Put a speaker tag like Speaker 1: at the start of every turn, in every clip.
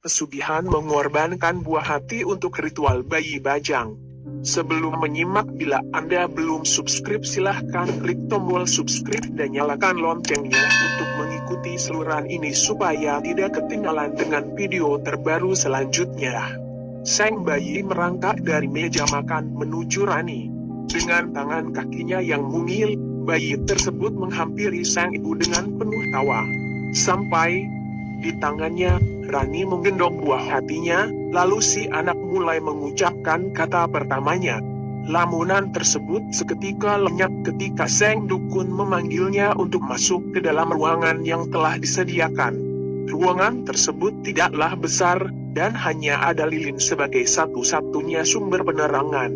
Speaker 1: pesugihan mengorbankan buah hati untuk ritual bayi bajang. Sebelum menyimak, bila Anda belum subscribe silahkan klik tombol subscribe dan nyalakan loncengnya untuk mengikuti saluran ini supaya tidak ketinggalan dengan video terbaru selanjutnya. Sang bayi merangkak dari meja makan menuju Rani. Dengan tangan kakinya yang mungil, bayi tersebut menghampiri sang ibu dengan penuh tawa. Sampai di tangannya, Rani menggendong buah hatinya, lalu si anak mulai mengucapkan kata pertamanya. Lamunan tersebut seketika lenyap ketika sang dukun memanggilnya untuk masuk ke dalam ruangan yang telah disediakan. Ruangan tersebut tidaklah besar, dan hanya ada lilin sebagai satu-satunya sumber penerangan.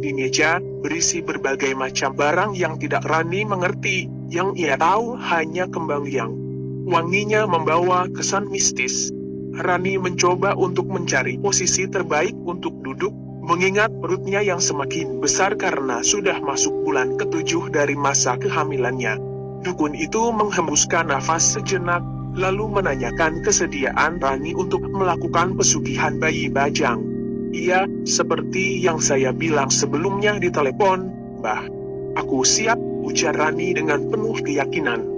Speaker 1: Di meja, berisi berbagai macam barang yang tidak Rani mengerti, yang ia tahu hanya kembang yang wanginya membawa kesan mistis. Rani mencoba untuk mencari posisi terbaik untuk duduk, mengingat perutnya yang semakin besar karena sudah masuk bulan ke-7 dari masa kehamilannya. Dukun itu menghembuskan nafas sejenak, lalu menanyakan kesediaan Rani untuk melakukan pesugihan bayi bajang. Iya, seperti yang saya bilang sebelumnya di telepon, Mbah. Aku siap, ujar Rani dengan penuh keyakinan.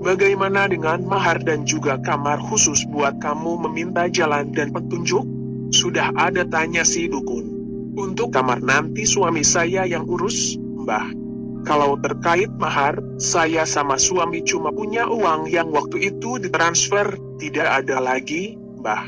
Speaker 1: Bagaimana dengan mahar dan juga kamar khusus buat kamu meminta jalan dan petunjuk? Sudah ada, tanya si dukun. Untuk kamar nanti suami saya yang urus, Mbah. Kalau terkait mahar, saya sama suami cuma punya uang yang waktu itu ditransfer, tidak ada lagi, Mbah.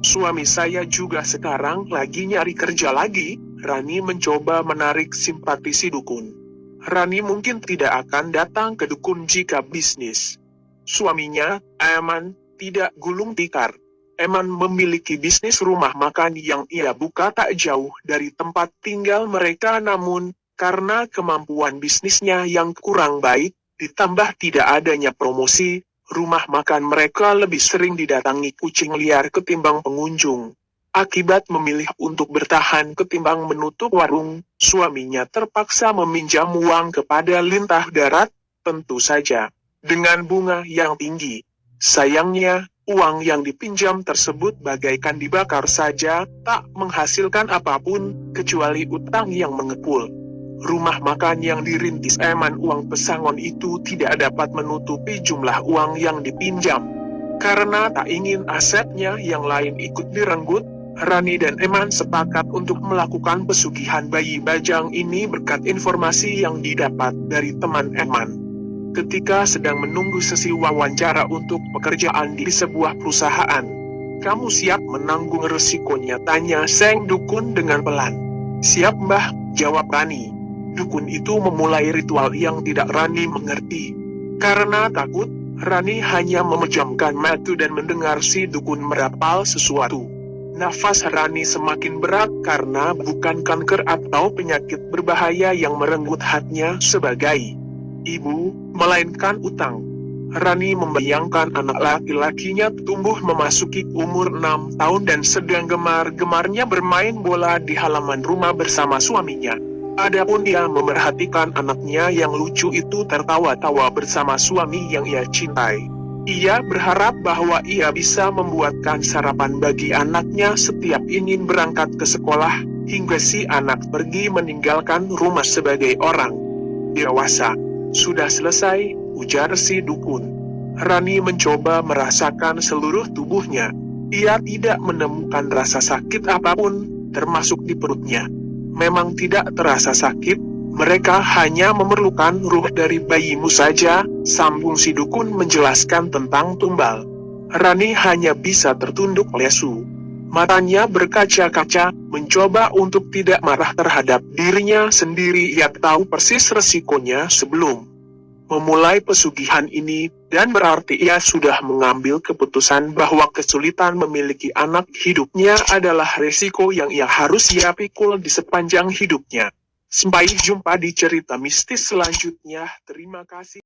Speaker 1: Suami saya juga sekarang lagi nyari kerja lagi. Rani mencoba menarik simpati si dukun. Rani mungkin tidak akan datang ke dukun jika bisnis suaminya, Eman, tidak gulung tikar. Eman memiliki bisnis rumah makan yang ia buka tak jauh dari tempat tinggal mereka, namun karena kemampuan bisnisnya yang kurang baik, ditambah tidak adanya promosi, rumah makan mereka lebih sering didatangi kucing liar ketimbang pengunjung. Akibat memilih untuk bertahan ketimbang menutup warung, suaminya terpaksa meminjam uang kepada lintah darat, tentu saja dengan bunga yang tinggi. Sayangnya, uang yang dipinjam tersebut bagaikan dibakar saja, tak menghasilkan apapun, kecuali utang yang mengepul. Rumah makan yang dirintis Eman uang pesangon itu tidak dapat menutupi jumlah uang yang dipinjam. Karena tak ingin asetnya yang lain ikut direnggut, Rani dan Eman sepakat untuk melakukan pesugihan bayi bajang ini berkat informasi yang didapat dari teman Eman. Ketika sedang menunggu sesi wawancara untuk pekerjaan di sebuah perusahaan, kamu siap menanggung resikonya, tanya sang dukun dengan pelan. Siap, Mbah, jawab Rani. Dukun itu memulai ritual yang tidak Rani mengerti. Karena takut, Rani hanya memejamkan mata dan mendengar si dukun merapal sesuatu. Nafas Rani semakin berat karena bukan kanker atau penyakit berbahaya yang merenggut hatinya sebagai ibu, melainkan utang. Rani membayangkan anak laki-lakinya tumbuh memasuki umur 6 tahun dan sedang gemar-gemarnya bermain bola di halaman rumah bersama suaminya. Adapun ia memerhatikan anaknya yang lucu itu tertawa-tawa bersama suami yang ia cintai. Ia berharap bahwa ia bisa membuatkan sarapan bagi anaknya setiap ingin berangkat ke sekolah, hingga si anak pergi meninggalkan rumah sebagai orang dewasa. Sudah selesai, ujar si dukun. Rani mencoba merasakan seluruh tubuhnya. Ia tidak menemukan rasa sakit apapun, termasuk di perutnya. Memang tidak terasa sakit, mereka hanya memerlukan ruh dari bayimu saja, sambung si dukun menjelaskan tentang tumbal. Rani hanya bisa tertunduk lesu. Matanya berkaca-kaca, mencoba untuk tidak marah terhadap dirinya sendiri. Ia tahu persis resikonya sebelum memulai pesugihan ini, dan berarti ia sudah mengambil keputusan bahwa kesulitan memiliki anak hidupnya adalah resiko yang ia harus ia pikul di sepanjang hidupnya. Sampai jumpa di cerita mistis selanjutnya. Terima kasih.